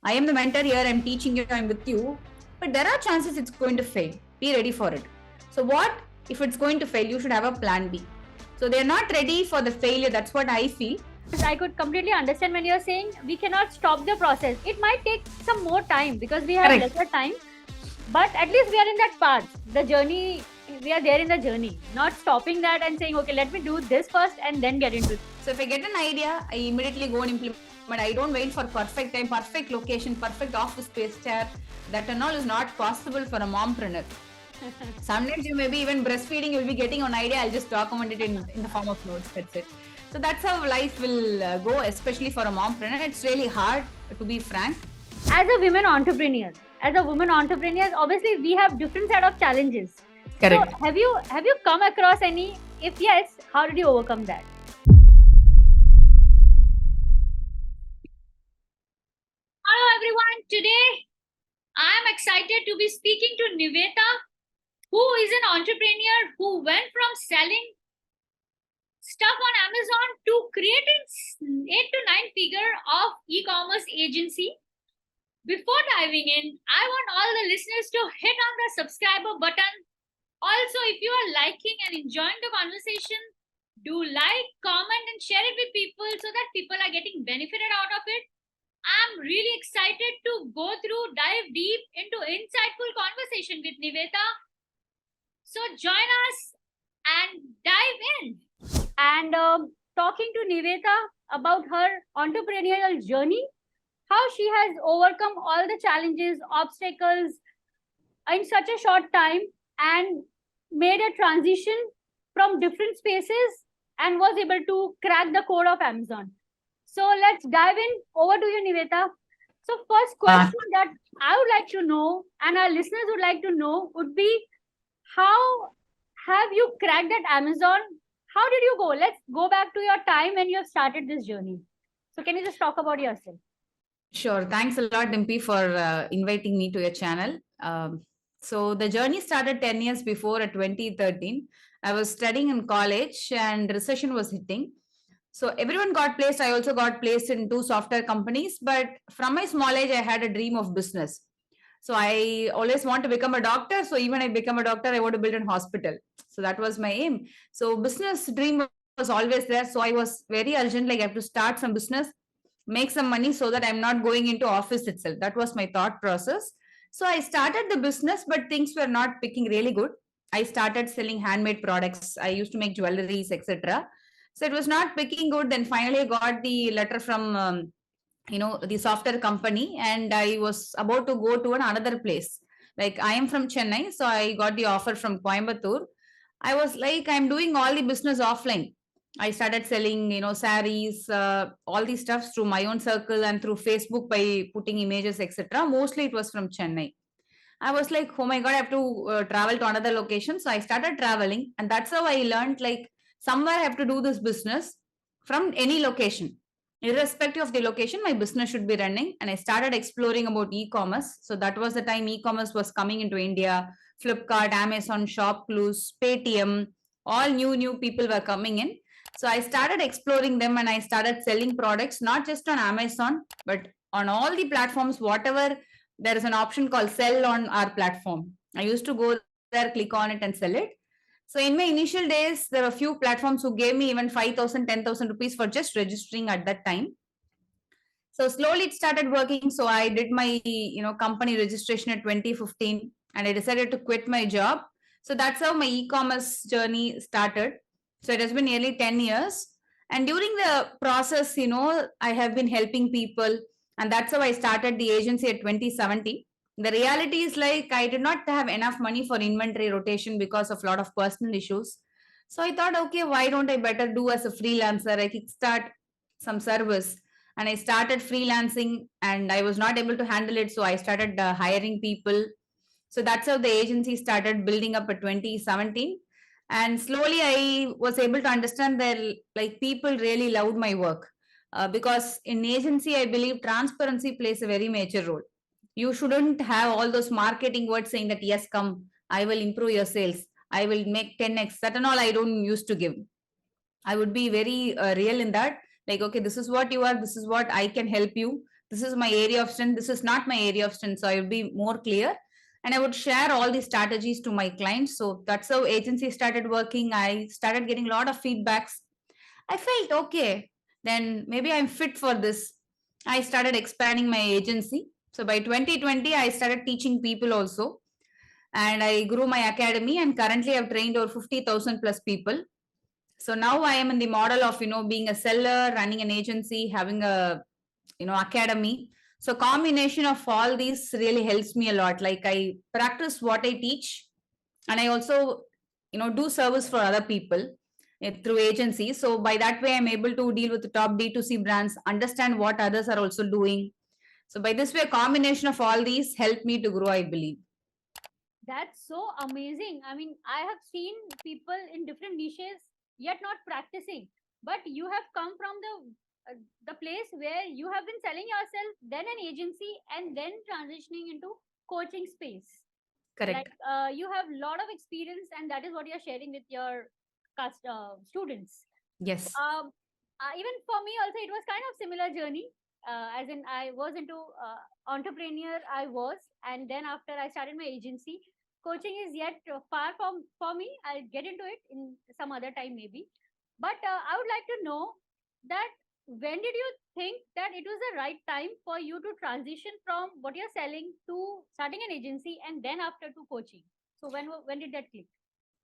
I am the mentor here, I'm teaching you, I'm with you, but there are chances it's going to fail. Be ready for it. So what if it's going to fail? You should have a plan B. So they're not ready for the failure. That's what I feel. I could completely understand when you're saying we cannot stop the process. It might take some more time because we have lesser time, but at least we are in that path. The journey, we are there in the journey, not stopping that and saying, okay, let me do this first and then get into it. So if I get an idea, I immediately go and implement. I don't wait for perfect time, perfect location, perfect office space chair. That and all is not possible for a mompreneur. Sometimes you may be even breastfeeding, you'll be getting an idea, I'll just document it in the form of notes, that's it. So that's how life will go, especially for a mompreneur. It's really hard, to be frank. As a woman entrepreneur, obviously we have different set of challenges. Correct. So have you come across any? If yes, how did you overcome that? Hello everyone, today I am excited to be speaking to Nivetha, who is an entrepreneur who went from selling stuff on Amazon to creating 8 to 9 figure of e-commerce agency. Before diving in, I want all the listeners to hit on the subscriber button. Also, if you are liking and enjoying the conversation, do like, comment and share it with people so that people are getting benefited out of it. I'm really excited to dive deep into insightful conversation with Nivetha. So join us and dive in. And talking to Nivetha about her entrepreneurial journey, how she has overcome all the challenges, obstacles in such a short time and made a transition from different spaces and was able to crack the code of Amazon. So let's dive in. Over to you, Nivetha. So first question that I would like to know and our listeners would like to know would be, how have you cracked that Amazon? How did you go? Let's go back to your time when you have started this journey. So can you just talk about yourself? Sure. Thanks a lot, Dimpi, for inviting me to your channel. So the journey started 10 years before at 2013. I was studying in college and recession was hitting. So everyone got placed. I also got placed in 2 software companies. But from my small age, I had a dream of business. So I always want to become a doctor. So even I become a doctor, I want to build a hospital. So that was my aim. So business dream was always there. So I was very urgent, like I have to start some business, make some money so that I'm not going into office itself. That was my thought process. So I started the business, but things were not picking really good. I started selling handmade products. I used to make jewelries, etc. So it was not picking good. Then finally I got the letter from the software company, and I was about to go to another place. Like I am from Chennai, so I got the offer from Coimbatore. I was like, I'm doing all the business offline. I started selling, saris, all these stuffs through my own circle and through Facebook by putting images, etc. Mostly it was from Chennai. I was like, oh my God, I have to travel to another location. So I started traveling, and that's how I learned, like, somewhere I have to do this business from any location. Irrespective of the location, my business should be running. And I started exploring about e-commerce. So that was the time e-commerce was coming into India. Flipkart, Amazon, Shopcluse, Paytm, all new people were coming in. So I started exploring them and I started selling products, not just on Amazon, but on all the platforms, whatever there is an option called sell on our platform. I used to go there, click on it and sell it. So in my initial days, there were a few platforms who gave me even 5,000, 10,000 rupees for just registering at that time. So slowly it started working. So I did my, company registration at 2015 and I decided to quit my job. So that's how my e-commerce journey started. So it has been nearly 10 years. And during the process, I have been helping people. And that's how I started the agency at 2017. The reality is, like, I did not have enough money for inventory rotation because of a lot of personal issues. So I thought, okay, why don't I better do as a freelancer? I kickstart some service, and I started freelancing and I was not able to handle it. So I started hiring people. So that's how the agency started building up at 2017. And slowly I was able to understand that, like, people really loved my work. Because in agency, I believe transparency plays a very major role. You shouldn't have all those marketing words saying that, yes, come, I will improve your sales, I will make 10x. That and all I don't used to give. I would be very real in that. Like, okay, this is what you are, this is what I can help you. this is my area of strength, this is not my area of strength. So I would be more clear and I would share all these strategies to my clients. So that's how agency started working. I started getting a lot of feedbacks. I felt okay, then maybe I'm fit for this. I started expanding my agency. So by 2020, I started teaching people also. And I grew my academy, and currently I've trained over 50,000 plus people. So now I am in the model of, being a seller, running an agency, having a, academy. So combination of all these really helps me a lot. Like I practice what I teach, and I also, do service for other people through agencies. So by that way, I'm able to deal with the top D2C brands, understand what others are also doing. So by this way, a combination of all these help me to grow, I believe. That's so amazing. I mean, I have seen people in different niches yet not practicing, but you have come from the place where you have been selling yourself, then an agency, and then transitioning into coaching space. Correct. You have a lot of experience, and that is what you're sharing with your students. Yes. Even for me also, it was kind of similar journey. As in, I was into entrepreneur, I was, and then after I started my agency, coaching is yet far from for me. I'll get into it in some other time maybe. But I would like to know that when did you think that it was the right time for you to transition from what you're selling to starting an agency and then after to coaching? So when did that click?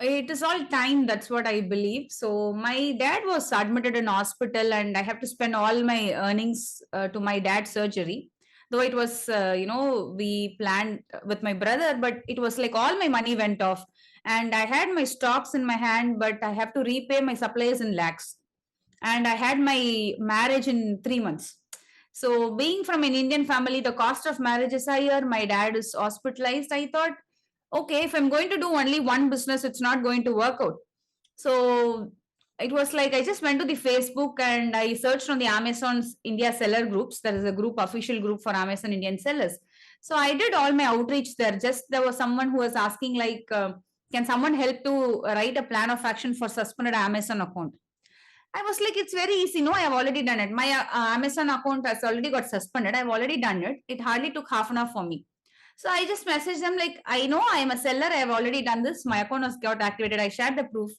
It is all time, that's what I believe. So my dad was admitted in hospital, and I have to spend all my earnings to my dad's surgery. Though it was, we planned with my brother, but it was like all my money went off, and I had my stocks in my hand, but I have to repay my suppliers in lakhs, and I had my marriage in 3 months. So being from an Indian family, the cost of marriage is higher. My dad is hospitalized. I thought, okay, if I'm going to do only one business, it's not going to work out. So it was like I just went to the Facebook and I searched on the Amazon's India seller groups. There is a group, official group for Amazon Indian sellers. So I did all my outreach there. Just there was someone who was asking like, can someone help to write a plan of action for suspended Amazon account? I was like, it's very easy. No, I have already done it. My Amazon account has already got suspended. I've already done it. It hardly took half an hour for me. So I just messaged them like, I know I am a seller. I have already done this. My account was got activated. I shared the proof.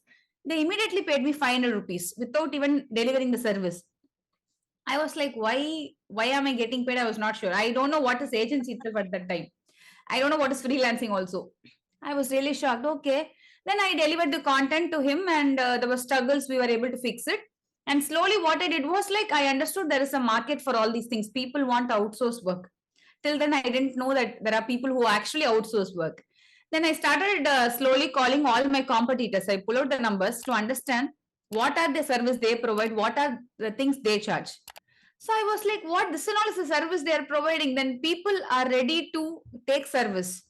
They immediately paid me 500 rupees without even delivering the service. I was like, why am I getting paid? I was not sure. I don't know what is agency itself at that time. I don't know what is freelancing also. I was really shocked. Okay. Then I delivered the content to him, and there were struggles. We were able to fix it. And slowly, what I did was like, I understood there is a market for all these things. People want outsource work. Till then, I didn't know that there are people who actually outsource work. Then I started slowly calling all my competitors. I pull out the numbers to understand what are the service they provide, what are the things they charge. So I was like, what? This and all is the service they are providing. Then people are ready to take service,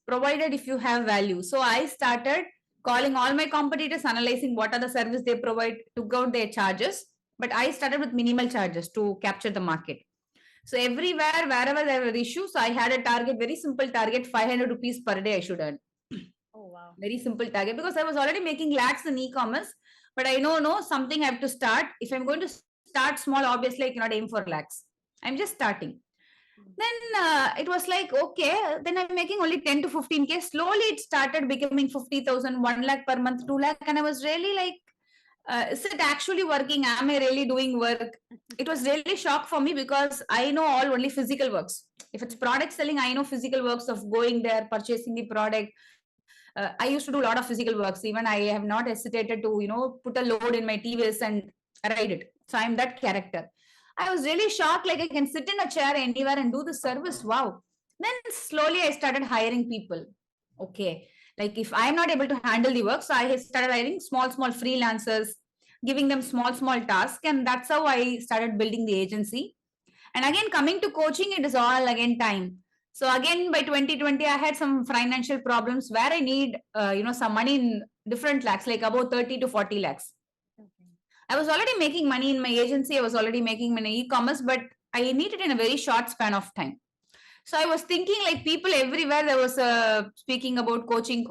provided if you have value. So I started calling all my competitors, analyzing what are the service they provide, took out their charges. But I started with minimal charges to capture the market. So everywhere, wherever there were issues, I had a target, very simple target, 500 rupees per day I should earn. Oh wow. Very simple target, because I was already making lakhs in e-commerce, but I know, no, something I have to start. If I'm going to start small, obviously I cannot aim for lakhs. I'm just starting. Then it was like, okay, then I'm making only 10 to 15K. Slowly it started becoming 50,000, 1 lakh per month, 2 lakh. And I was really like, is it actually working? Am I really doing work? It was really shock for me, because I know all only physical works. If it's product selling, I know physical works of going there, purchasing the product. I used to do a lot of physical works. Even I have not hesitated to, put a load in my TVS and ride it. So I'm that character. I was really shocked. Like I can sit in a chair anywhere and do the service. Wow. Then slowly I started hiring people. Okay. Like if I'm not able to handle the work, so I started hiring small freelancers, giving them small tasks. And that's how I started building the agency. And again, coming to coaching, it is all again time. So again, by 2020, I had some financial problems where I need, some money in different lakhs, like about 30 to 40 lakhs. Okay. I was already making money in my agency. I was already making money in e-commerce, but I needed in a very short span of time. So I was thinking like people everywhere, there was speaking about coaching.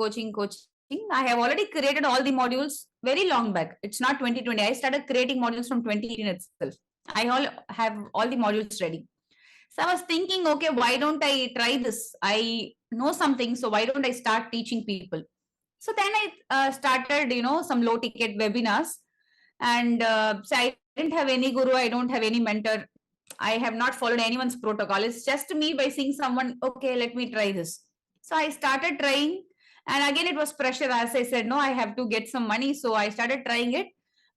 I have already created all the modules very long back. It's not 2020. I started creating modules from 2018 itself. I all have all the modules ready. So I was thinking, okay, why don't I try this? I know something, so why don't I start teaching people? So then I started, some low ticket webinars, and so I didn't have any guru, I don't have any mentor, I have not followed anyone's protocol. It's just me by seeing someone, okay, let me try this. So I started trying, and again it was pressure. As I said, no, I have to get some money, so I started trying it.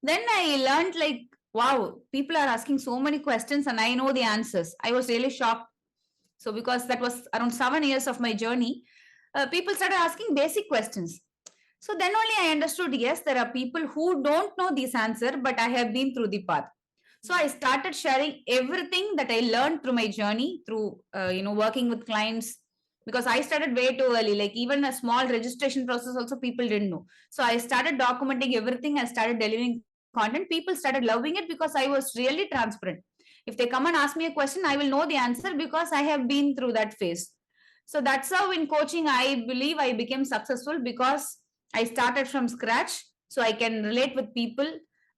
Then I learned, like, wow, people are asking so many questions and I know the answers. I was really shocked. So because that was around 7 years of my journey, people started asking basic questions. So then only I understood, yes, there are people who don't know this answer, but I have been through the path. So I started sharing everything that I learned through my journey, through working with clients, because I started way too early. Like even a small registration process also people didn't know. So I started documenting everything. I started delivering content. People started loving it because I was really transparent. If they come and ask me a question, I will know the answer because I have been through that phase. So that's how in coaching, I believe I became successful because I started from scratch. So I can relate with people.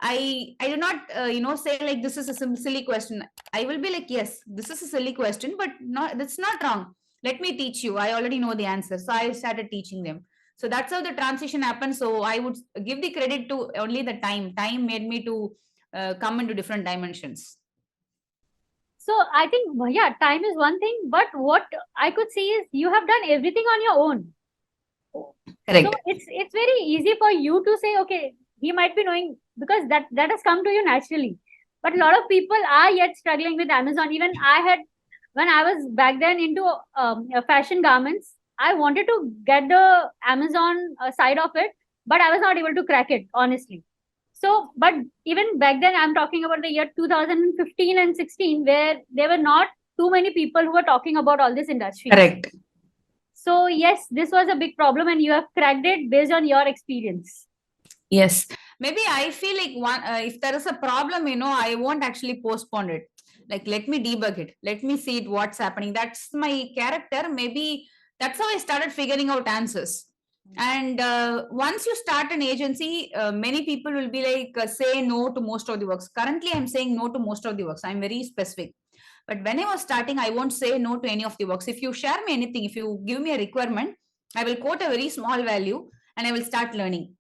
I do not say like this is a silly question. I will be like, yes, this is a silly question, but not, that's not wrong. Let me teach you. I already know the answer. So I started teaching them. So that's how the transition happened. So I would give the credit to only the time. Time made me to come into different dimensions. So I think, yeah, time is one thing, but what I could see is you have done everything on your own. Correct. So it's very easy for you to say, okay, he might be knowing because that has come to you naturally. But a lot of people are yet struggling with Amazon. Even I had, when I was back then into fashion garments, I wanted to get the Amazon side of it, but I was not able to crack it, honestly. So, but even back then, I'm talking about the year 2015 and 16, where there were not too many people who were talking about all this industry. Correct. So, yes, this was a big problem, and you have cracked it based on your experience. Yes. Maybe I feel like if there is a problem, I won't actually postpone it. Like, let me debug it. Let me see it, what's happening. That's my character. Maybe that's how I started figuring out answers. And once you start an agency, many people will be like, say no to most of the works. Currently, I'm saying no to most of the works. I'm very specific. But when I was starting, I won't say no to any of the works. If you share me anything, if you give me a requirement, I will quote a very small value and I will start learning.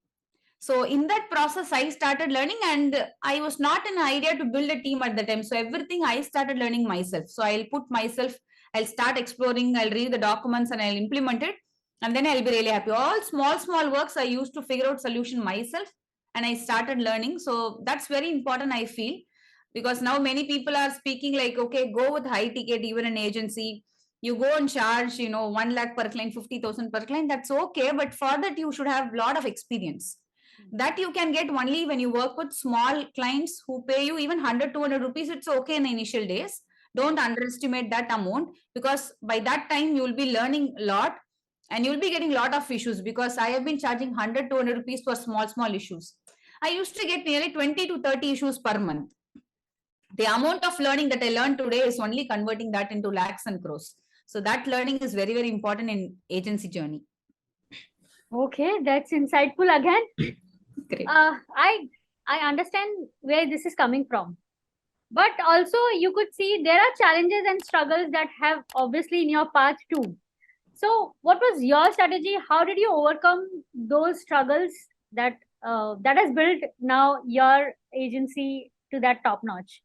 So in that process, I started learning, and I was not an idea to build a team at the time. So everything I started learning myself. So I'll put myself, I'll start exploring, I'll read the documents and I'll implement it. And then I'll be really happy. All small works I used to figure out solution myself, and I started learning. So that's very important, I feel, because now many people are speaking like, okay, go with high ticket, even an agency. You go and charge, 1 lakh per client, 50,000 per client. That's okay. But for that, you should have a lot of experience that you can get only when you work with small clients who pay you even 100 200 rupees. It's okay in the initial days. Don't underestimate that amount, because by that time you will be learning a lot and you'll be getting a lot of issues, because I have been charging 100 200 rupees for small issues. I used to get nearly 20 to 30 issues per month. The amount of learning that I learned today is only converting that into lakhs and crores. So that learning is very, very important in agency journey. Okay, that's insightful again. Great. I understand where this is coming from, but also you could see there are challenges and struggles that have obviously in your path too. So, what was your strategy? How did you overcome those struggles that has built now your agency to that top notch?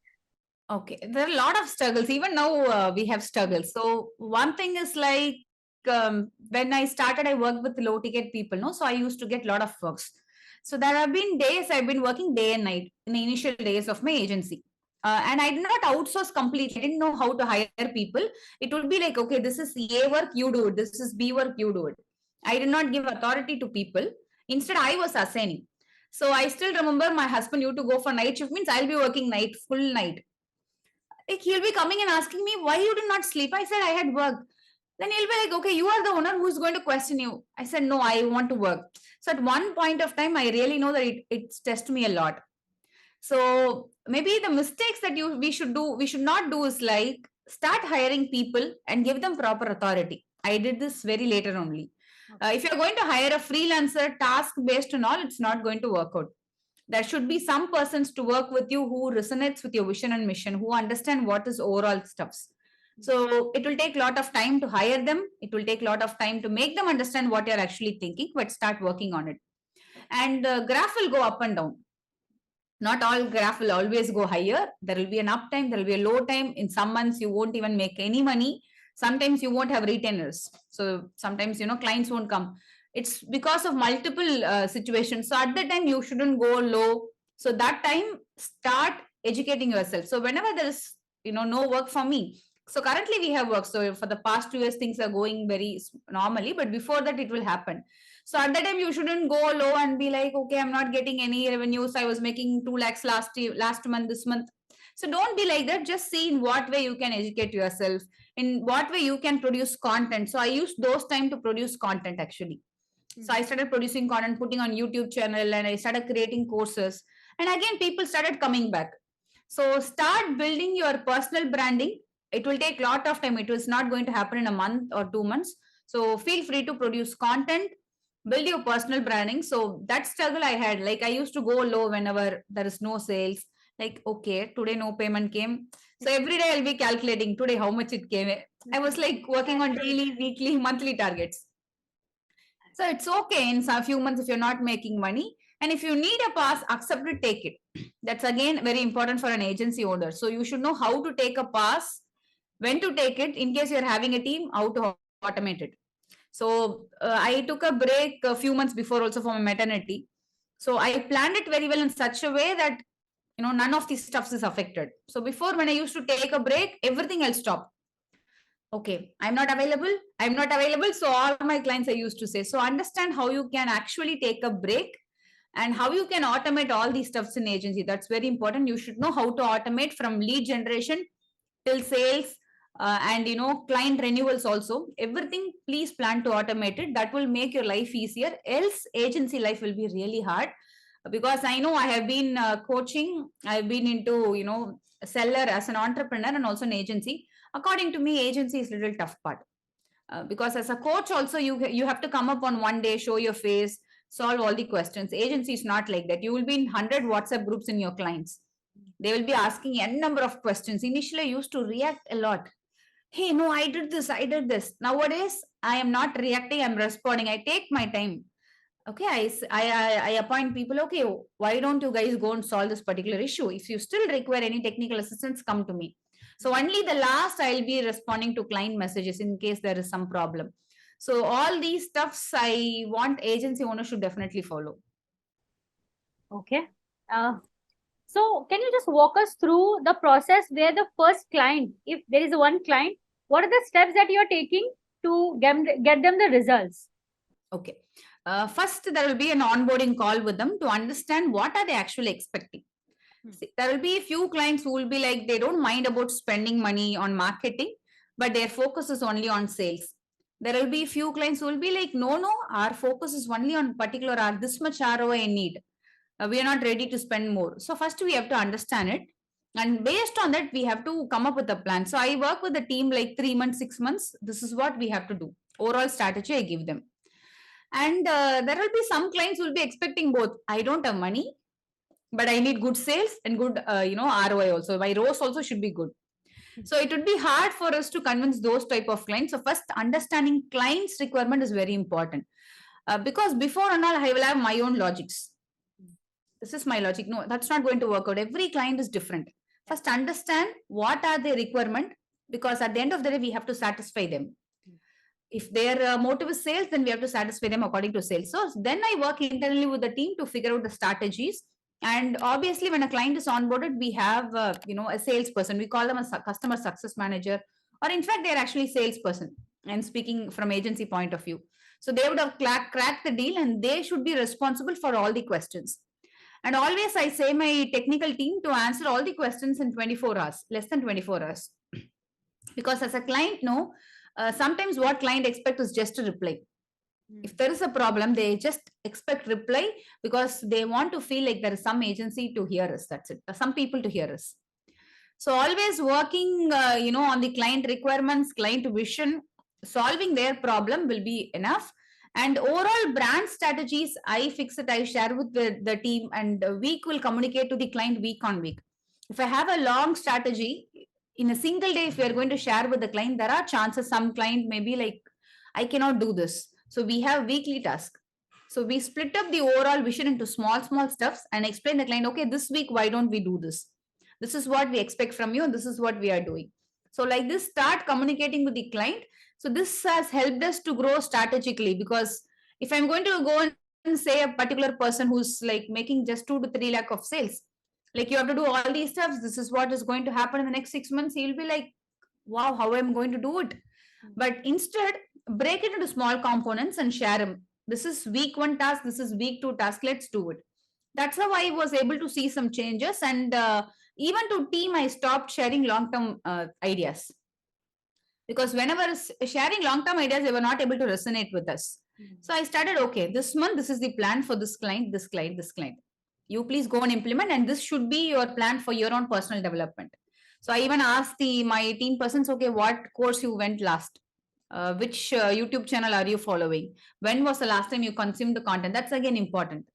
Okay, there are a lot of struggles. Even now, we have struggles. So one thing is like, when I started, I worked with low ticket people. No, so I used to get a lot of works. So there have been days I've been working day and night in the initial days of my agency. And I did not outsource completely. I didn't know how to hire people. It would be like, okay, this is A work, you do it. This is B work, you do it. I did not give authority to people. Instead, I was assigning. So I still remember my husband used to go for night shift, means I'll be working night, full night. Like he'll be coming and asking me, why you did not sleep? I said, I had work. Then he'll be like, okay, you are the owner, who's going to question you? I said, no, I want to work. So at one point of time, I really know that it's tested me a lot. So maybe the mistakes that we should not do is like start hiring people and give them proper authority. I did this very later only. If you're going to hire a freelancer, task based and all, it's not going to work out. There should be some persons to work with you who resonates with your vision and mission, who understand what is overall stuffs. So it will take a lot of time to hire them. It will take a lot of time to make them understand what you're actually thinking, but start working on it. And graph will go up and down. Not all graph will always go higher. There will be an up time, there will be a low time. In some months, you won't even make any money. Sometimes you won't have retainers. So sometimes, clients won't come. It's because of multiple situations. So at that time, you shouldn't go low. So that time, start educating yourself. So whenever there is, no work for me. So currently we have work. So for the past 2 years, things are going very normally, but before that, it will happen. So at that time, you shouldn't go low and be like, okay, I'm not getting any revenues. I was making 2 lakhs last month, this month. So don't be like that. Just see in what way you can educate yourself, in what way you can produce content. So I used those time to produce content actually. So I started producing content, putting on YouTube channel, and I started creating courses. And again, people started coming back. So start building your personal branding. It will take a lot of time. It is not going to happen in a month or 2 months. So feel free to produce content, build your personal branding. So that struggle I had, like I used to go low whenever there is no sales. Like, okay, today no payment came. So every day I'll be calculating today how much it came. I was like working on daily, weekly, monthly targets. So it's okay in some few months if you're not making money. And if you need a pass, accept it, take it. That's again very important for an agency owner. So you should know how to take a pass, when to take it, in case you're having a team, how to automate it. So I took a break a few months before also for my maternity. So I planned it very well in such a way that none of these stuffs is affected. So before, when I used to take a break, everything else stopped. Okay, I'm not available. So all my clients I used to say. So understand how you can actually take a break and how you can automate all these stuffs in agency. That's very important. You should know how to automate from lead generation till sales, and client renewals also. Everything, please plan to automate it. That will make your life easier. Else agency life will be really hard, because I know I have been coaching. I've been into seller as an entrepreneur and also an agency. According to me, agency is a little tough part, because as a coach also, you have to come up on one day, show your face, solve all the questions. Agency is not like that. You will be in 100 WhatsApp groups in your clients. They will be asking n number of questions. Initially, I used to react a lot. Hey, no, I did this. Nowadays, I am not reacting, I'm responding. I take my time. Okay, I appoint people. Okay, why don't you guys go and solve this particular issue? If you still require any technical assistance, come to me. So only the last I'll be responding to client messages in case there is some problem. So all these stuffs I want agency owners should definitely follow. Okay. So can you just walk us through the process where the first client, if there is one client, what are the steps that you're taking to get them the results? Okay. First, there will be an onboarding call with them to understand what are they actually expecting. See, there will be a few clients who will be like, they don't mind about spending money on marketing, but their focus is only on sales. There will be a few clients who will be like, no, our focus is only on particular, this much ROI I need. We are not ready to spend more. So first we have to understand it. And based on that, we have to come up with a plan. So I work with the team like 3 months, 6 months. This is what we have to do. Overall strategy I give them. And there will be some clients who will be expecting both. I don't have money, but I need good sales and good, ROI also. My ROAS also should be good. So it would be hard for us to convince those type of clients. So first, understanding clients' requirement is very important, because before and all, I will have my own logics. This is my logic. No, that's not going to work out. Every client is different. First, understand what are their requirement, because at the end of the day, we have to satisfy them. If their motive is sales, then we have to satisfy them according to sales. So then I work internally with the team to figure out the strategies. And obviously, when a client is onboarded, we have a salesperson. We call them a customer success manager, or in fact, they're actually salesperson. And speaking from agency point of view, so they would have cracked the deal, and they should be responsible for all the questions. And always I say my technical team to answer all the questions in 24 hours, less than 24 hours. Because as a client, no, sometimes what client expect is just a reply. If there is a problem, they just expect reply, because they want to feel like there is some agency to hear us. That's it. Some people to hear us. So always working, on the client requirements, client vision, solving their problem will be enough. And overall brand strategies, I fix it, I share with the team, and week will communicate to the client week on week. If I have a long strategy, in a single day, if we are going to share with the client, there are chances some client may be like, I cannot do this. So we have weekly task. So we split up the overall vision into small stuffs and explain the client, okay, this week, why don't we do this? This is what we expect from you, and this is what we are doing. So like this, start communicating with the client. So this has helped us to grow strategically, because if I'm going to go and say a particular person who's like making just 2 to 3 lakh of sales, like you have to do all these steps, this is what is going to happen in the next 6 months, he'll be like, wow, how I'm going to do it? But instead, break it into small components and share them. This is week 1 task, this is week 2 task, let's do it. That's how I was able to see some changes. And even to team, I stopped sharing long term ideas, because whenever sharing long term ideas, they were not able to resonate with us. So I started, okay, this month, this is the plan for this client, this client, this client. You please go and implement, and this should be your plan for your own personal development. So I even asked my team persons, okay, what course you went last? Which YouTube channel are you following? When was the last time you consumed the content? That's again important.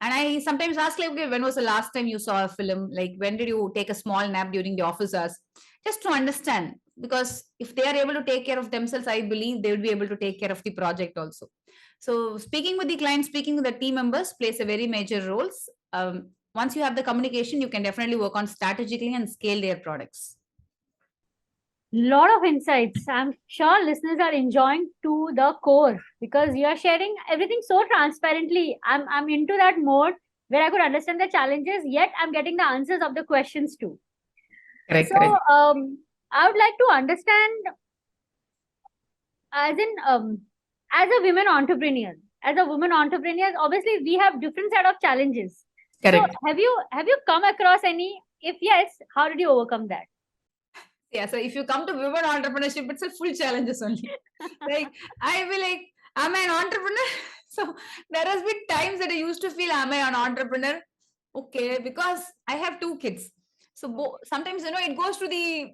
And I sometimes ask, like, okay, when was the last time you saw a film? Like, when did you take a small nap during the office hours? Just to understand, because if they are able to take care of themselves, I believe they will be able to take care of the project also. So, speaking with the client, speaking with the team members plays a very major roles. Once you have the communication, you can definitely work on strategically and scale their products. Lot of insights. I'm sure listeners are enjoying to the core, because you are sharing everything so transparently. I'm into that mode where I could understand the challenges, yet I'm getting the answers of the questions too. Correct, So correct. I would like to understand, as in as a women entrepreneur, obviously we have different set of challenges. Correct. So have you come across any? If yes, how did you overcome that? Yeah, so if you come to women entrepreneurship, it's a full challenges only. Like, I will like, am I an entrepreneur? So there has been times that I used to feel, am I an entrepreneur? Okay, because I have 2 kids. So sometimes, it goes to the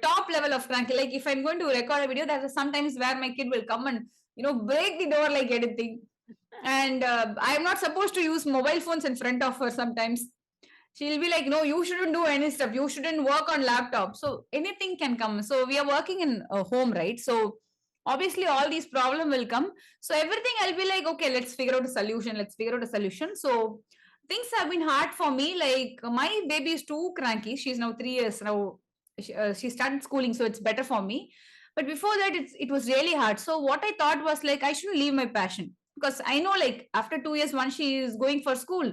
top level of cranky. Like, if I'm going to record a video, there's sometimes where my kid will come and break the door like anything. And I'm not supposed to use mobile phones in front of her sometimes. She'll be like, no, you shouldn't do any stuff, you shouldn't work on laptop. So anything can come. So we are working in a home, right? So obviously all these problem will come. So everything, I'll be like, okay, let's figure out a solution. So things have been hard for me. Like, my baby is too cranky, she's now 3 years now. She started schooling, so it's better for me. But before that, it was really hard. So what I thought was, like, I shouldn't leave my passion, because I know, like, after 2 years, once she is going for school,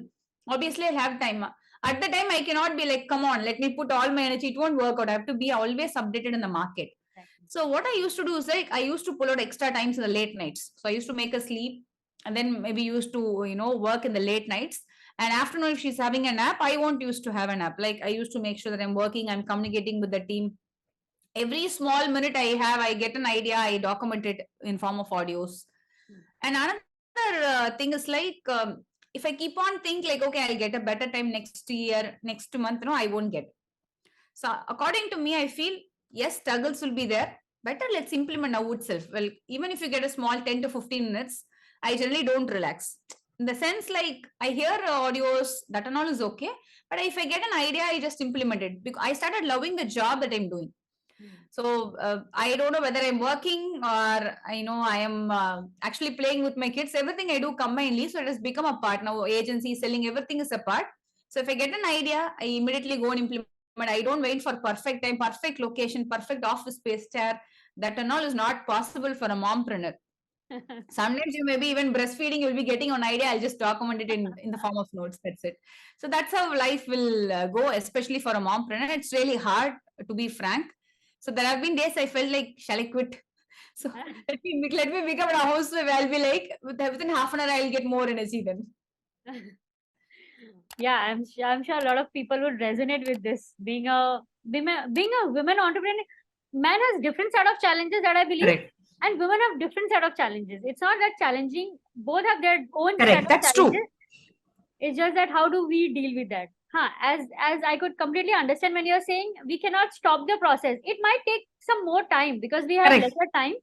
obviously I'll have time. At the time, I cannot be like, come on, let me put all my energy, it won't work out. I have to be always updated in the market. So what I used to do is, like, I used to pull out extra times in the late nights. So I used to make her sleep, and then maybe used to work in the late nights. And afternoon, if she's having a nap, I won't used to have a nap. Like, I used to make sure that I'm working, I'm communicating with the team. Every small minute I have, I get an idea, I document it in form of audios. And another thing is, like, if I keep on think like, okay, I'll get a better time next year, next month, no, I won't get. So according to me, I feel, yes, struggles will be there. Better let's implement now itself. Well, even if you get a small 10 to 15 minutes, I generally don't relax. In the sense, like, I hear audios, that and all is okay. But if I get an idea, I just implement it, because I started loving the job that I'm doing. So I don't know whether I'm working, or I am actually playing with my kids. Everything I do combinedly, so it has become a part now. Agency, selling, everything is a part. So if I get an idea, I immediately go and implement. I don't wait for perfect time, perfect location, perfect office space chair. That and all is not possible for a mompreneur. Sometimes you may be even breastfeeding, you'll be getting an idea, I'll just document it in the form of notes. That's it. So that's how life will go, especially for a mompreneur. It's really hard, to be frank. So there have been days I felt like, shall I quit? So let me become a housewife. I'll be like, within half an hour, I'll get more energy then. Yeah, I'm sure a lot of people would resonate with this. Being a women entrepreneur, man has different set of challenges that I believe, Correct. and women have different set of challenges. It's not that challenging. Both have their own set Correct. of That's challenges. true. It's just that how do we deal with that? As I could completely understand when you're saying we cannot stop the process. It might take some more time because we have Correct. lesser time,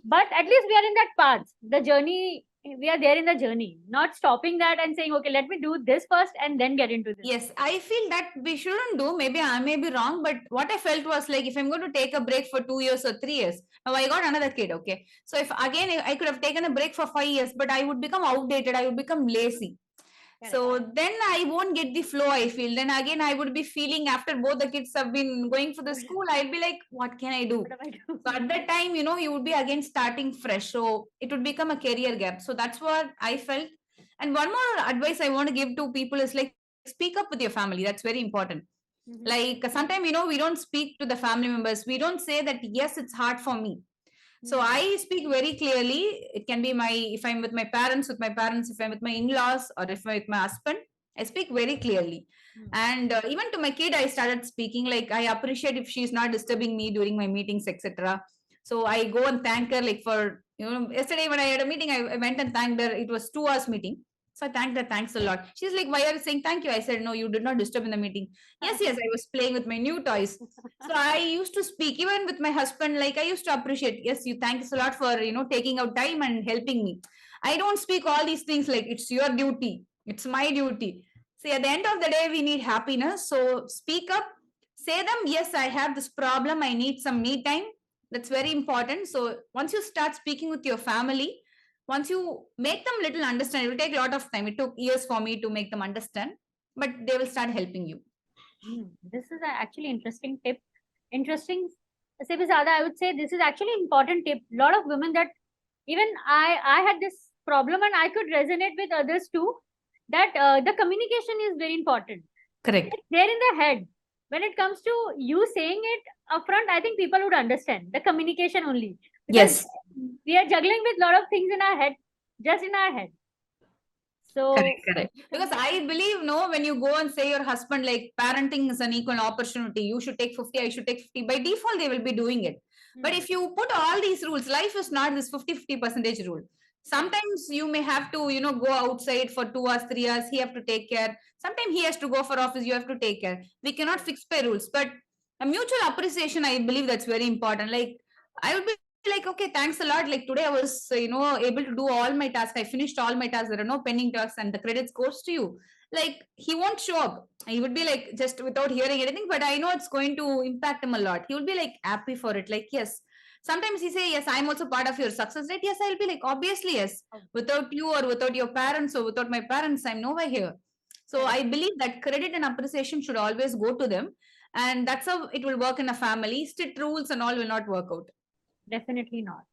but at least we are in that path. The journey we are there in the journey, not stopping that and saying, okay, let me do this first and then get into this. Yes, I feel that we shouldn't do. Maybe I may be wrong, but what I felt was like if I'm going to take a break for 2 years or 3 years, now I got another kid, okay? So if again I could have taken a break for 5 years, but I would become outdated, I would become lazy. So then I won't get the flow, I feel. Then again, I would be feeling after both the kids have been going for the school, I'll be like, what can I do? What am I doing? So at that time, you would be again starting fresh. So it would become a career gap. So that's what I felt. And one more advice I want to give to people is like, speak up with your family. That's very important. Like sometimes, we don't speak to the family members. We don't say that, yes, it's hard for me. So I speak very clearly. It can be if I'm with my parents, if I'm with my in-laws, or if I'm with my husband, I speak very clearly. And even to my kid, I started speaking like I appreciate if she's not disturbing me during my meetings, etc. So I go and thank her like for, yesterday when I had a meeting, I went and thanked her. It was 2 hours meeting. So I thanked her, thanks a lot. She's like, why are you saying thank you? I said, no, you did not disturb in the meeting. Yes, I was playing with my new toys. So I used to speak even with my husband, like I used to appreciate, yes, you thanks a lot for, taking out time and helping me. I don't speak all these things like it's your duty, it's my duty. See, at the end of the day, we need happiness. So speak up, say them, yes, I have this problem, I need some me time. That's very important. So once you start speaking with your family, once you make them little understand, it will take a lot of time. It took years for me to make them understand, but they will start helping you. This is actually interesting tip. Interesting. Sebizada, I would say this is actually important tip. A lot of women that even I had this problem and I could resonate with others too. That the communication is very important. Correct. It's there in the head. When it comes to you saying it upfront, I think people would understand the communication only. Because Yes. we are juggling with a lot of things in our head, just in our head. So Correct. Because I believe, no, when you go and say your husband, like parenting is an equal opportunity, you should take 50, I should take 50. By default, they will be doing it. But if you put all these rules, life is not this 50 percentage rule. Sometimes you may have to, go outside for 2 hours, 3 hours. He have to take care. Sometimes he has to go for office. You have to take care. We cannot fix by rules, but a mutual appreciation, I believe that's very important. Like I would be like, okay, thanks a lot. Like today I was, able to do all my tasks. I finished all my tasks. There are no pending tasks and the credits goes to you. Like he won't show up. He would be like just without hearing anything, but I know it's going to impact him a lot. He will be like happy for it. Like, yes. Sometimes he say, yes, I'm also part of your success rate. Yes, I'll be like, obviously, yes. Without you or without your parents or without my parents, I'm nowhere here. So I believe that credit and appreciation should always go to them. And that's how it will work in a family. Strict rules and all will not work out. definitely not.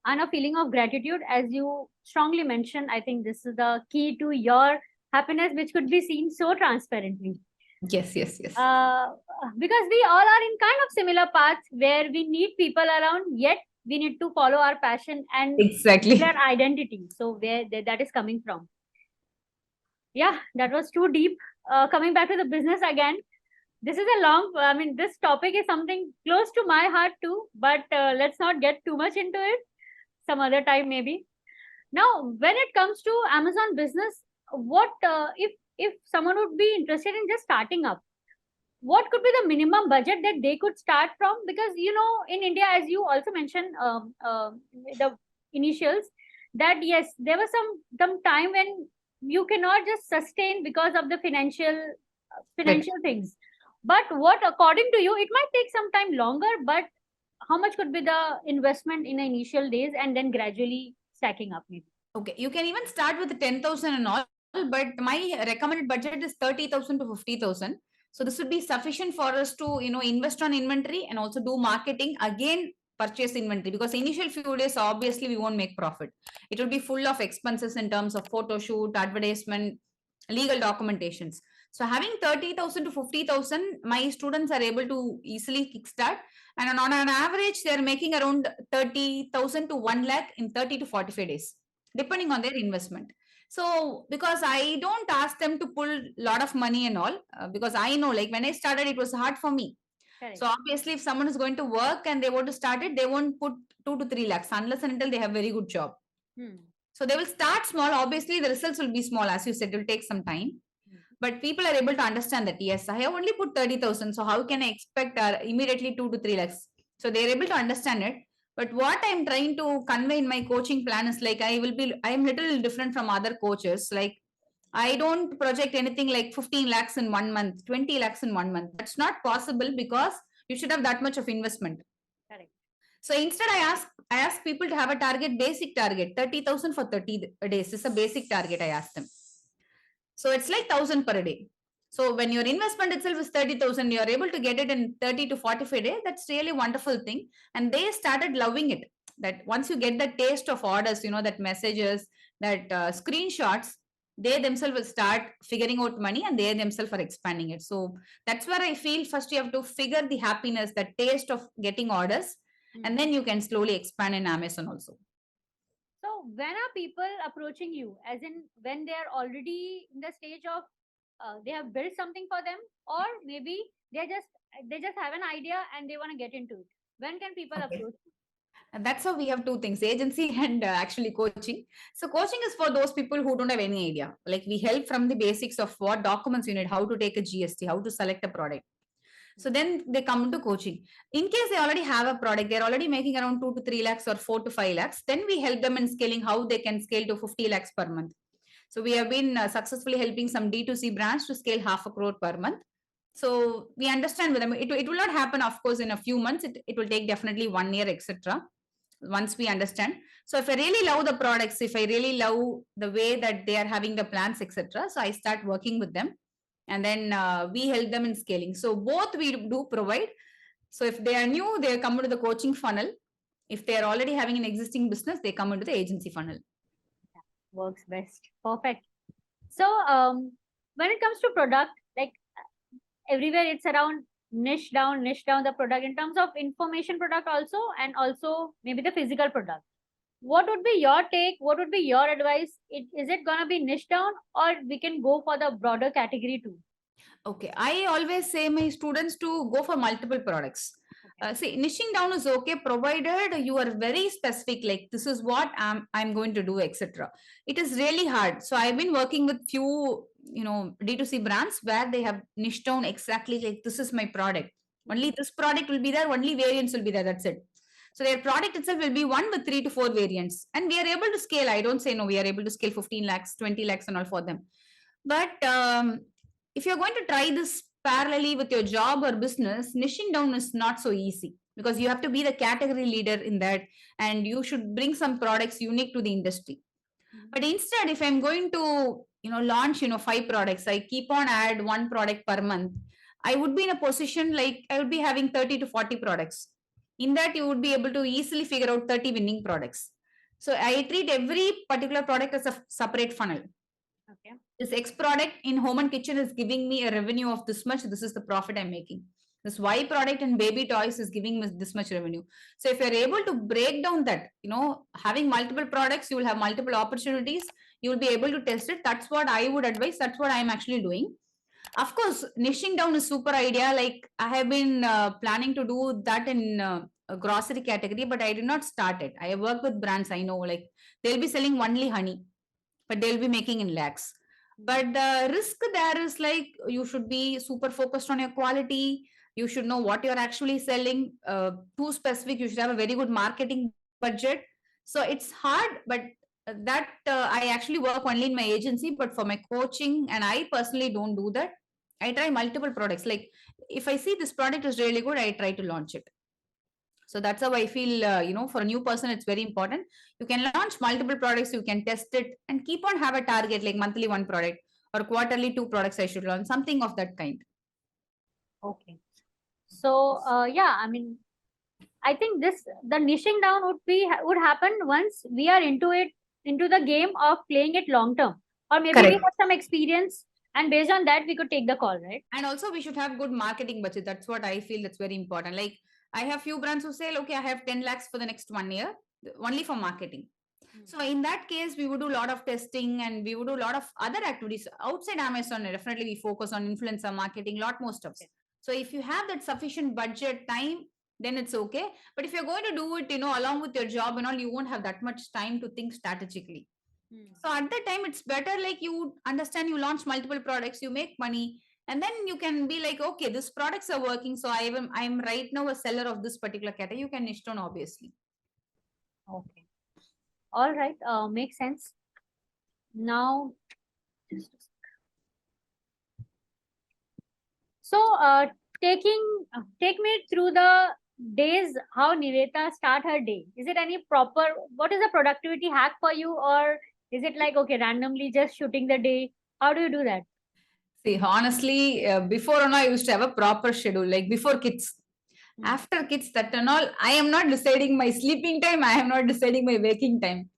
And a feeling of gratitude, as you strongly mentioned, I think this is the key to your happiness, which could be seen so transparently. Yes. Because we all are in kind of similar paths where we need people around, yet we need to follow our passion and Exactly. their identity. So where that is coming from. Yeah, that was too deep. Coming back to the business again, this is a long, I mean, this topic is something close to my heart too, but let's not get too much into it. Some other time maybe. Now, when it comes to Amazon business, what if someone would be interested in just starting up? What could be the minimum budget that they could start from? Because in India, as you also mentioned, the initials, that yes, there was some time when you cannot just sustain because of the financial things. But what, according to you, it might take some time longer, but how much could be the investment in the initial days and then gradually stacking up maybe? Okay, you can even start with 10,000 and all, but my recommended budget is 30,000 to 50,000. So this would be sufficient for us to, invest on inventory and also do marketing, again purchase inventory, because initial few days obviously we won't make profit. It will be full of expenses in terms of photo shoot, advertisement, legal documentations. So having 30,000 to 50,000, my students are able to easily kickstart, and on an average they're making around 30,000 to 1 lakh in 30 to 45 days, depending on their investment. So because I don't ask them to pull a lot of money and all, because I know, like when I started it was hard for me. Correct. So obviously if someone is going to work and they want to start it, they won't put 2 to 3 lakhs unless and until they have very good job. So they will start small. Obviously the results will be small, as you said, it will take some time. But people are able to understand that, yes, I have only put 30,000, so how can I expect immediately 2 to 3 lakhs? So they are able to understand it. But what I'm trying to convey in my coaching plan is like I'm little different from other coaches. Like I don't project anything like 15 lakhs in 1 month, 20 lakhs in 1 month. That's not possible because you should have that much of investment. Correct. So instead, I ask people to have a target, basic target, 30,000 for 30 days. This is a basic target. I ask them. So it's like 1,000 per day. So when your investment itself is 30,000, you are able to get it in 30 to 45 days. That's really a wonderful thing. And they started loving it. That once you get the taste of orders, that messages, that screenshots, they themselves will start figuring out money and they themselves are expanding it. So that's where I feel first you have to figure the happiness, the taste of getting orders, and then you can slowly expand in Amazon also. So when are people approaching you? As in when they are already in the stage of they have built something for them, or maybe they just have an idea and they want to get into it. When can people approach you? And that's how we have two things, agency and actually coaching. So coaching is for those people who don't have any idea. Like we help from the basics of what documents you need, how to take a GST, how to select a product. So then they come into coaching. In case they already have a product, they're already making around 2 to 3 lakhs or 4 to 5 lakhs. Then we help them in scaling how they can scale to 50 lakhs per month. So we have been successfully helping some D2C brands to scale 500 crore per month. So we understand with them. It will not happen, of course, in a few months. It will take definitely 1 year, etc. Once we understand. So if I really love the products, if I really love the way that they are having the plans, etc. So I start working with them, and then we help them in scaling. So both we do provide. So if they are new, they come into the coaching funnel. If they are already having an existing business, they come into the agency funnel. Yeah, works best. Perfect. So when it comes to product, like everywhere it's around niche down the product in terms of information product also, and also maybe the physical product. What would be your take? What would be your advice? Is it gonna be niche down, or we can go for the broader category too? Okay, I always say my students to go for multiple products. See, niching down is okay, provided you are very specific, like this is what I'm going to do, etc. It is really hard. So I've been working with few, D2C brands where they have niched down exactly like this is my product. Only this product will be there, only variants will be there, that's it. So their product itself will be one with 3 to 4 variants. And we are able to scale. I don't say no, we are able to scale 15 lakhs, 20 lakhs and all for them. But if you're going to try this parallelly with your job or business, niching down is not so easy because you have to be the category leader in that and you should bring some products unique to the industry. But instead, if I'm going to, launch, 5 products, I keep on add one product per month. I would be in a position like I would be having 30 to 40 products. In that, you would be able to easily figure out 30 winning products. So I treat every particular product as a separate funnel. Okay. This X product in home and kitchen is giving me a revenue of this much. This is the profit I'm making. This Y product in baby toys is giving me this much revenue. So if you're able to break down that, having multiple products, you will have multiple opportunities. You will be able to test it. That's what I would advise. That's what I'm actually doing. Of course, niching down is super idea. Like I have been planning to do that in a grocery category, but I did not start it. I work with brands. I know like they'll be selling only honey, but they'll be making in lakhs. But the risk there is like you should be super focused on your quality. You should know what you're actually selling. Too specific. You should have a very good marketing budget. So it's hard, but that I actually work only in my agency. But for my coaching, and I personally don't do that. I try multiple products. Like if I see this product is really good, I try to launch it. So that's how I feel, for a new person, it's very important. You can launch multiple products, you can test it and keep on have a target like monthly one product or quarterly 2 products I should launch, something of that kind. Okay. So yeah, I mean, I think the niching down would happen once we are into the game of playing it long term, or maybe we Correct. have some experience, and based on that we could take the call, right? And also we should have good marketing budget. That's what I feel that's very important. Like I have few brands who say, okay, I have 10 lakhs for the next 1 year, only for marketing. So in that case, we would do a lot of testing and we would do a lot of other activities outside Amazon. Definitely we focus on influencer marketing, lot more stuff. So if you have that sufficient budget time, then it's okay. But if you're going to do it, along with your job and all, you won't have that much time to think strategically. So at that time, it's better like you understand, you launch multiple products, you make money, and then you can be like, okay, these products are working. So I'm right now a seller of this particular category. You can niche down, obviously. Okay. All right. Makes sense. Now, just a sec. So, take me through the days how Nivetha start her day. Is it any proper? What is a productivity hack for you, or is it like okay, randomly just shooting the day? How do you do that? See, honestly, before and all, I used to have a proper schedule, like before kids. After kids, that and all, I am not deciding my sleeping time. I am not deciding my waking time.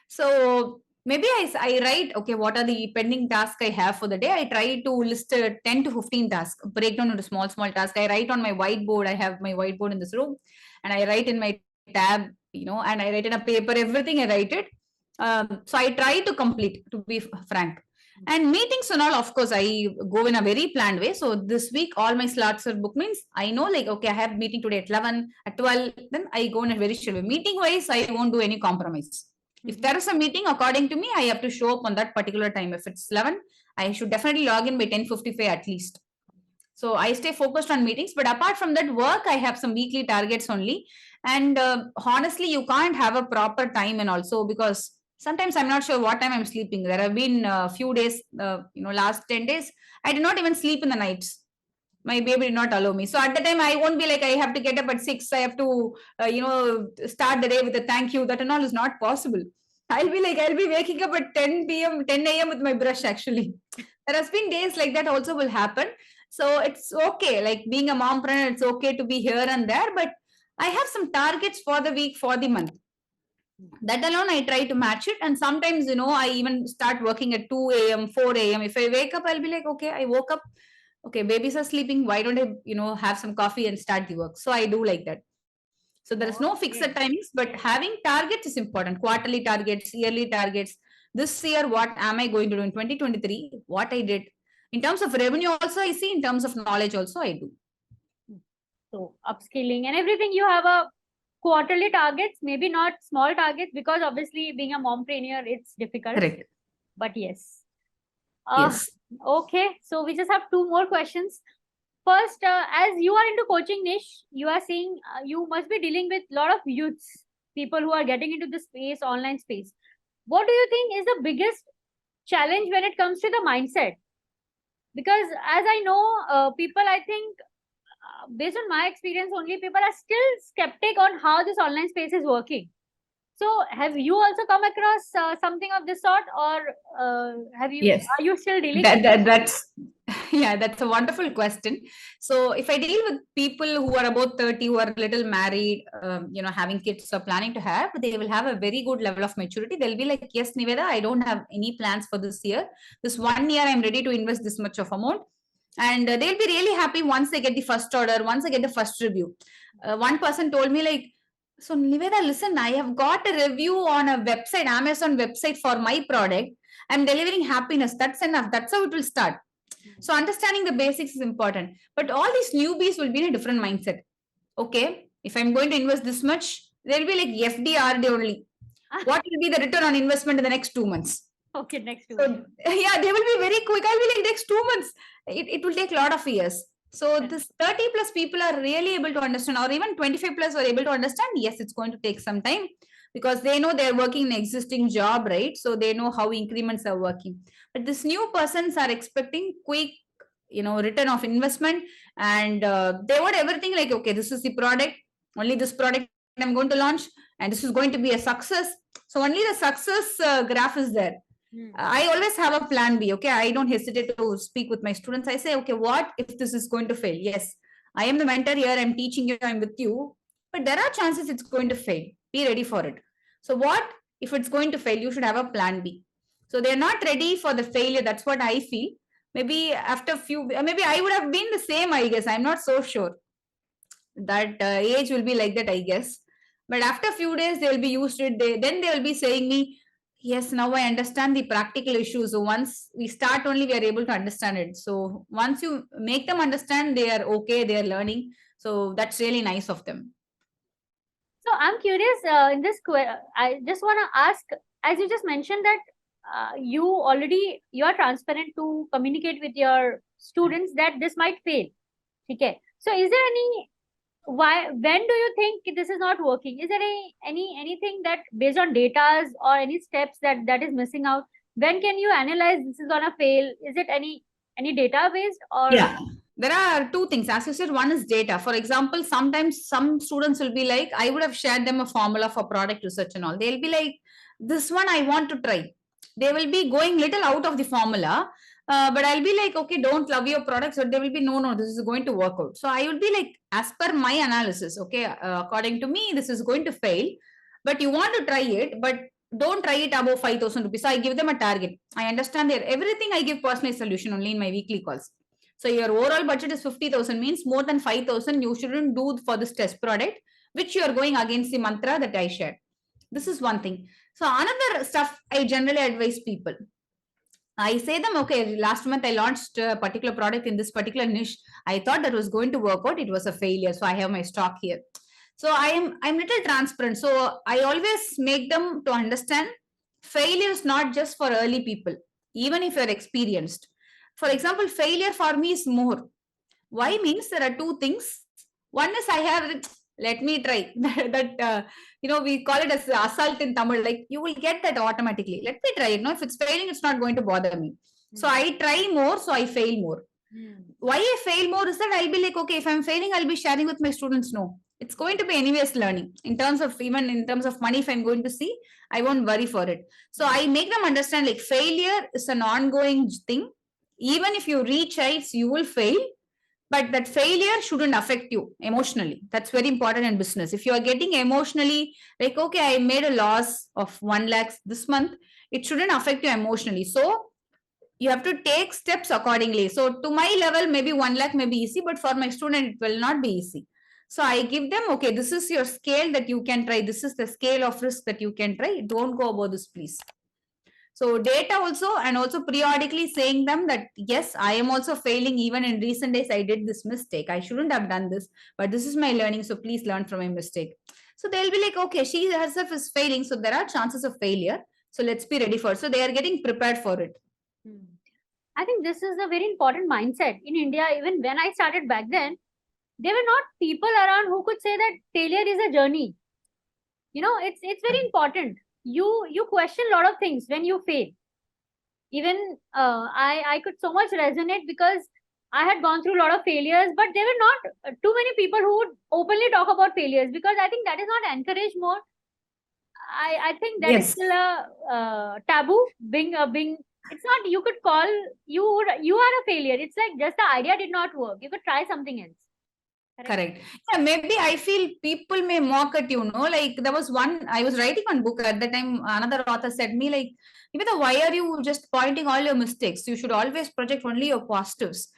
So maybe I write, okay, what are the pending tasks I have for the day? I try to list 10 to 15 tasks, break down into small tasks. I write on my whiteboard. I have my whiteboard in this room, and I write in my tab, and I write in a paper, everything I write it. So I try to complete, to be frank. And meetings and all, of course, I go in a very planned way. So this week, all my slots are booked, means I know, like, okay, I have meeting today at 11, at 12, then I go in a very schedule. Meeting wise, I won't do any compromise. If there is a meeting, according to me, I have to show up on that particular time. If it's 11, I should definitely log in by 10:55 at least. So I stay focused on meetings. But apart from that work, I have some weekly targets only. And honestly, you can't have a proper time, and also because sometimes I'm not sure what time I'm sleeping. There have been a few days, last 10 days, I did not even sleep in the nights. My baby did not allow me. So at the time, I won't be like, I have to get up at 6. I have to, start the day with a thank you. That and all is not possible. I'll be waking up at 10 p.m., 10 a.m. with my brush, actually. There has been days like that also will happen. So it's okay. Like being a mompreneur, it's okay to be here and there. But I have some targets for the week, for the month. That alone, I try to match it. And sometimes, I even start working at 2 a.m., 4 a.m. If I wake up, I'll be like, okay, I woke up. Okay, babies are sleeping. Why don't I, have some coffee and start the work? So I do like that. So there is no fixed Okay. timings, but having targets is important. Quarterly targets, yearly targets. This year, what am I going to do in 2023? What I did. In terms of revenue, also, I see. In terms of knowledge, also, I do. So upskilling and everything, you have a quarterly targets, maybe not small targets, because obviously being a mompreneur, it's difficult. Correct. But yes. Yes. Okay, so we just have two more questions. First, as you are into coaching niche, you are seeing you must be dealing with a lot of youths, people who are getting into the space, online space. What do you think is the biggest challenge when it comes to the mindset? Because as I know, people, I think, based on my experience only, people are still skeptic on how this online space is working. So have you also come across something of this sort, or Yes. are you still dealing with That's yeah, that's a wonderful question. So if I deal with people who are about 30, who are little married, having kids or planning to have, they will have a very good level of maturity. They'll be like, yes, Nivetha, I don't have any plans for this year. This 1 year, I'm ready to invest this much of amount. And they'll be really happy once they get the first order, once they get the first review. One person told me, like, so Nivetha, listen, I have got a review on a website, Amazon website for my product. I'm delivering happiness. That's enough. That's how it will start. So understanding the basics is important. But all these newbies will be in a different mindset. Okay, if I'm going to invest this much, they'll be like FD, RD only. What will be the return on investment in the next 2 months? Okay, next two. So yeah, they will be very quick. I'll be like next 2 months. It will take a lot of years. So this 30 plus people are really able to understand, or even 25 plus are able to understand. Yes, it's going to take some time because they know they're working in an existing job, right? So they know how increments are working. But these new persons are expecting quick, return of investment, and they want everything like, okay, this is the product, only this product I'm going to launch, and this is going to be a success. So only the success graph is there. I always have a plan B. Okay, I don't hesitate to speak with my students. I say, okay, what if this is going to fail? Yes, I am the mentor here. I'm teaching you. I'm with you. But there are chances it's going to fail. Be ready for it. So what if it's going to fail? You should have a plan B. So they're not ready for the failure. That's what I feel. Maybe after maybe I would have been the same. I guess I'm not so sure. That age will be like that, I guess. But after a few days, they will be used to it. Then they will be saying me, yes, now I understand the practical issues. So once we start only, we are able to understand it. So once you make them understand, they are okay, they are learning. So that's really nice of them. So I'm curious, in this, I just want to ask, as you just mentioned that you are transparent to communicate with your students that this might fail. Okay. So is there any when do you think this is not working? Is there anything that based on data or any steps that is missing out? When can you analyze this is gonna fail? Is it any data based or? Yeah. There are two things. As you said, one is data. For example, sometimes some students will be like, I would have shared them a formula for product research and all. They'll be like, this one I want to try. They will be going little out of the formula. But I'll be like, okay, don't love your products. But they will be, no, this is going to work out. So I will be like, as per my analysis, okay, according to me, this is going to fail. But you want to try it, but don't try it above 5,000 rupees. So I give them a target. I understand there. Everything I give personalized solution only in my weekly calls. So your overall budget is 50,000 means more than 5,000 you shouldn't do for this test product, which you are going against the mantra that I shared. This is one thing. So another stuff I generally advise people. I say them, okay, last month I launched a particular product in this particular niche. I thought that was going to work out. It was a failure. So I have my stock here. So I'm little transparent. So I always make them to understand failure is not just for early people, even if you're experienced. For example, failure for me is more. Why means there are two things. One is I have, let me try that, we call it as assault in Tamil. Like you will get that automatically. Let me try it. No, if it's failing, it's not going to bother me. So I try more, so I fail more. Why I fail more is that I'll be like, okay, if I'm failing, I'll be sharing with my students. No, it's going to be anyways learning in terms of even in terms of money. If I'm going to see, I won't worry for it. So I make them understand like failure is an ongoing thing. Even if you reach heights, you will fail, but that failure shouldn't affect you emotionally. That's very important in business. If you are getting emotionally like, okay, I made a loss of 1 lakh this month, it shouldn't affect you emotionally. So you have to take steps accordingly. So to my level, maybe 1 lakh may be easy, but for my student, it will not be easy. So I give them, okay, this is your scale that you can try. This is the scale of risk that you can try. Don't go above this, please. So data also, and also periodically saying them that, yes, I am also failing. Even in recent days, I did this mistake. I shouldn't have done this, but this is my learning. So please learn from my mistake. So they'll be like, okay, she herself is failing. So there are chances of failure. So let's be ready for it. So they are getting prepared for it. I think this is a very important mindset in India. Even when I started back then, there were not people around who could say that failure is a journey. It's very important. You question a lot of things when you fail. Even I could so much resonate because I had gone through a lot of failures, but there were not too many people who would openly talk about failures, because I think that is not encouraged more. I think that is still a taboo. Being it's not, you could call you are a failure. It's like just the idea did not work. You could try something else. Correct. Yeah, maybe I feel people may mock at you, no? Like there was one, I was writing one book at the time, another author said me like, Nivetha, why are you just pointing all your mistakes? You should always project only your positives.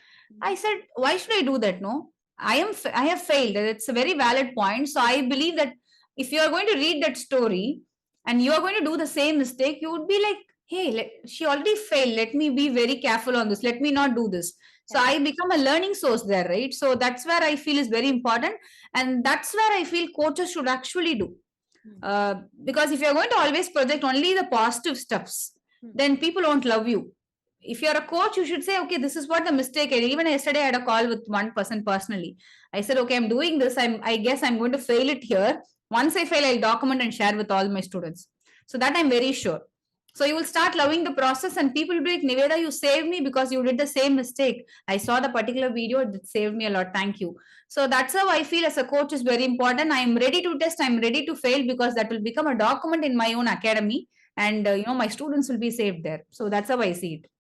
I said, why should I do that? No, I have failed. It's a very valid point. So I believe that if you are going to read that story and you are going to do the same mistake, you would be like, hey, she already failed. Let me be very careful on this. Let me not do this. So I become a learning source there, right? So that's where I feel is very important. And that's where I feel coaches should actually do. Because if you're going to always project only the positive stuffs, then people won't love you. If you're a coach, you should say, okay, this is what the mistake is. Even yesterday, I had a call with one person personally. I said, okay, I'm doing this. I guess I'm going to fail it here. Once I fail, I'll document and share with all my students. So that I'm very sure. So you will start loving the process, and people will be like, Nivetha, you saved me because you did the same mistake. I saw the particular video, it saved me a lot. Thank you. So that's how I feel as a coach is very important. I'm ready to test, I'm ready to fail, because that will become a document in my own academy, and my students will be saved there. So that's how I see it.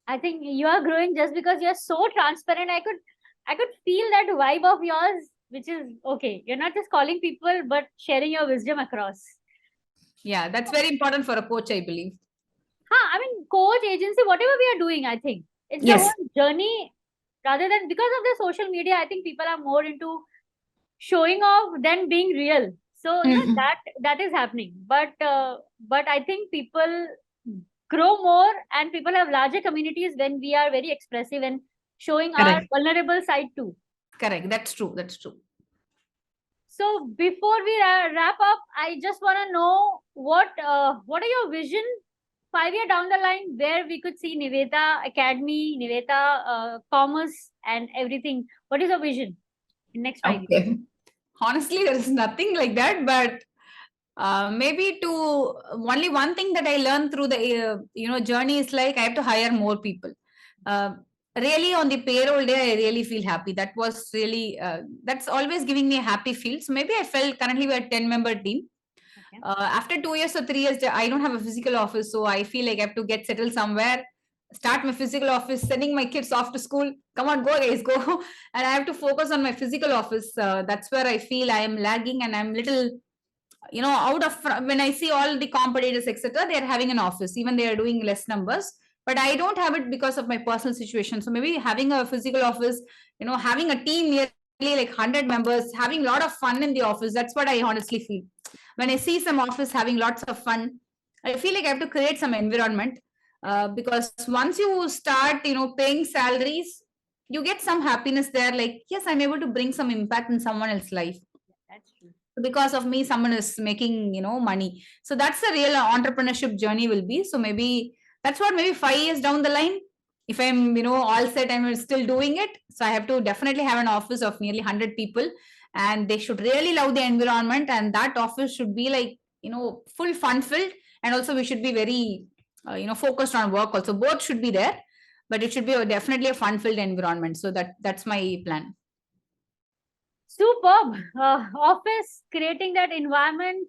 I think you are growing just because you're so transparent. I could feel that vibe of yours, which is okay. You're not just calling people, but sharing your wisdom across. Yeah, that's very important for a coach, I believe. I mean, coach, agency, whatever we are doing, I think it's the Yes. whole journey. Rather than, because of the social media, I think people are more into showing off than being real. So that is happening. But I think people grow more, and people have larger communities when we are very expressive and showing our Correct. vulnerable side too. Correct. That's true. That's true. So before we wrap up, I just want to know what are your vision 5 year down the line, where we could see Nivetha Academy, Nivetha Commerce, and everything. What is your vision? in next 5 years? Okay. Honestly, there is nothing like that, but maybe to only one thing that I learned through the journey is like I have to hire more people. Uh, Really, on the payroll day, I really feel happy. That was really that's always giving me a happy feel. So maybe I felt currently we're a 10-member team. Okay. After 2 years or 3 years, I don't have a physical office, so I feel like I have to get settled somewhere, start my physical office, sending my kids off to school. Come on, go guys, go! And I have to focus on my physical office. That's where I feel I am lagging, and I'm little, out of when I see all the competitors, etc. They are having an office, even they are doing less numbers. But I don't have it because of my personal situation. So maybe having a physical office, having a team nearly like 100 members, having a lot of fun in the office. That's what I honestly feel when I see some office having lots of fun. I feel like I have to create some environment, because once you start, paying salaries, you get some happiness there. Like, yes, I'm able to bring some impact in someone else's life. That's true. Because of me, someone is making, money. So that's the real entrepreneurship journey will be. So maybe that's what, maybe 5 years down the line, if I'm, all set, I'm still doing it. So I have to definitely have an office of nearly 100 people, and they should really love the environment, and that office should be like, full fun filled. And also we should be very focused on work also. Both should be there, but it should be definitely a fun filled environment. So that's my plan. Superb. Office, creating that environment,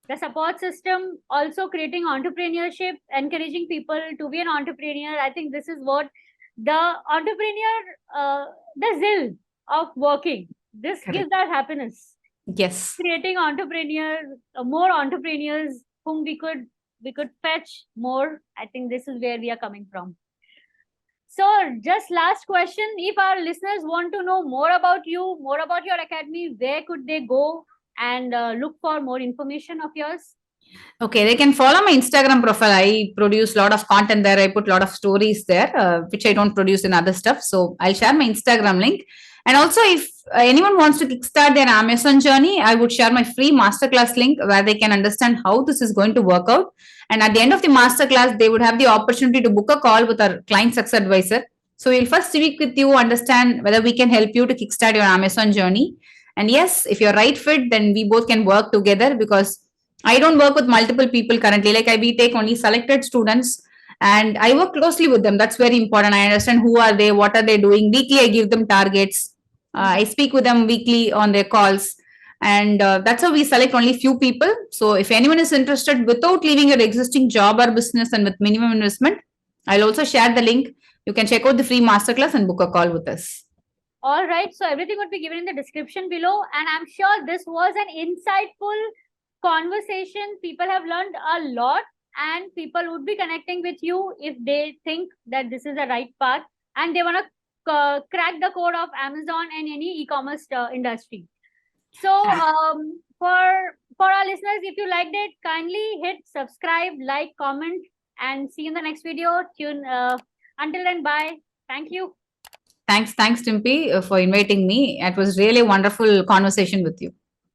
the support system, also creating entrepreneurship, encouraging people to be an entrepreneur. I think this is what the entrepreneur, the zeal of working. This Correct. gives that happiness. Yes. Creating entrepreneurs, more entrepreneurs whom we could fetch more. I think this is where we are coming from. So, just last question. If our listeners want to know more about you, more about your academy, where could they go and look for more information of yours? Okay, they can follow my Instagram profile. I produce a lot of content there. I put a lot of stories there, which I don't produce in other stuff. So I'll share my Instagram link. And also, if anyone wants to kickstart their Amazon journey, I would share my free masterclass link where they can understand how this is going to work out. And at the end of the masterclass, they would have the opportunity to book a call with our client success advisor. So we'll first speak with you, understand whether we can help you to kickstart your Amazon journey. And yes, if you're right fit, then we both can work together, because I don't work with multiple people currently. Like we take only selected students and I work closely with them. That's very important. I understand who are they, what are they doing. Weekly, I give them targets. I speak with them weekly on their calls. And that's how we select only few people. So if anyone is interested without leaving your existing job or business and with minimum investment, I'll also share the link. You can check out the free masterclass and book a call with us. All right. So everything would be given in the description below. And I'm sure this was an insightful conversation. People have learned a lot, and people would be connecting with you if they think that this is the right path and they want to crack the code of Amazon and any e-commerce industry. So for our listeners, if you liked it, kindly hit subscribe, like, comment, and see you in the next video. Until then, bye. Thank you. Thanks, Dimpi, for inviting me. It was really a wonderful conversation with you.